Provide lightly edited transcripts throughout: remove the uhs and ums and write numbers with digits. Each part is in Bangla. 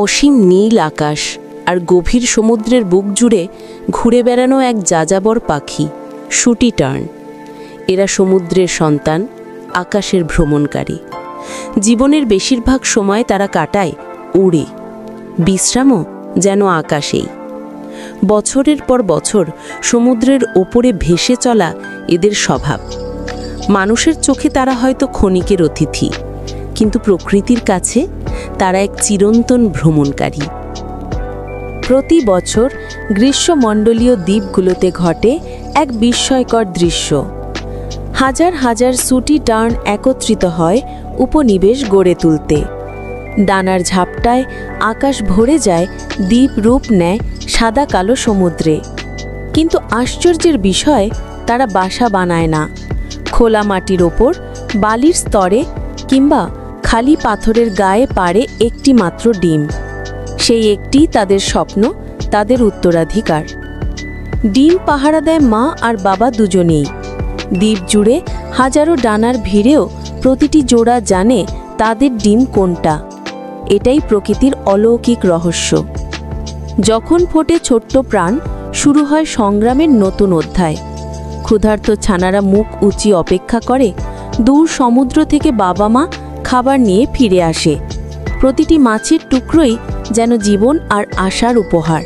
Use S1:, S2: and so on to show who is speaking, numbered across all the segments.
S1: অসীম নীল আকাশ আর গভীর সমুদ্রের বুক জুড়ে ঘুরে বেড়ানো এক যাযাবর পাখি, শুটি টার্ন। এরা সমুদ্রের সন্তান, আকাশের ভ্রমণকারী। জীবনের বেশিরভাগ সময় তারা কাটায় উড়ে, বিশ্রামও যেন আকাশেই। বছরের পর বছর সমুদ্রের ওপরে ভেসে চলা এদের স্বভাব। মানুষের চোখে তারা হয়তো ক্ষণিকের অতিথি, কিন্তু প্রকৃতির কাছে তারা এক চিরন্তন ভ্রমণকারী। প্রতি বছর গ্রীষ্মমণ্ডলীয় দ্বীপগুলোতে ঘটে এক বিস্ময়কর দৃশ্য। হাজার হাজার শুটি টার্ন একত্রিত হয় উপনিবেশ গড়ে তুলতে। ডানার ঝাপটায় আকাশ ভরে যায়, দ্বীপ রূপ নেয় সাদা কালো সমুদ্রে। কিন্তু আশ্চর্যের বিষয়, তারা বাসা বানায় না খোলা মাটির ওপর, বালির স্তরে কিংবা খালি পাথরের গায়ে পাড়ে একটি মাত্র ডিম। সেই একটি তাদের স্বপ্ন, তাদের উত্তরাধিকার। ডিম পাহারা দেয় মা আর বাবা দুজনেই। দ্বীপ জুড়ে হাজারো ডানার ভিড়েও প্রতিটি জোড়া জানে তাদের ডিম কোনটা। এটাই প্রকৃতির অলৌকিক রহস্য। যখন ফোটে ছোট্ট প্রাণ, শুরু হয় সংগ্রামের নতুন অধ্যায়। ক্ষুধার্ত ছানারা মুখ উঁচি অপেক্ষা করে। দূর সমুদ্র থেকে বাবা মা খাবার নিয়ে ফিরে আসে। প্রতিটি মাছের টুকরোই যেন জীবন আর আশার উপহার।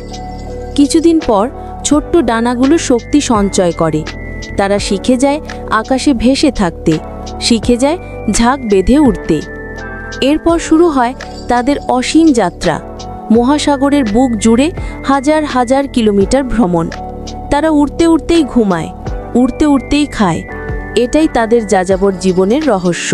S1: কিছুদিন পর ছোট্ট ডানাগুলো শক্তি সঞ্চয় করে। তারা শিখে যায় আকাশে ভেসে থাকতে, শিখে যায় ঝাঁক বেঁধে উঠতে। এরপর শুরু হয় তাদের অসীম যাত্রা, মহাসাগরের বুক জুড়ে হাজার হাজার কিলোমিটার ভ্রমণ। তারা উড়তে উড়তেই ঘুমায়, উড়তে উড়তেই খায়। এটাই তাদের যাযাবর জীবনের রহস্য।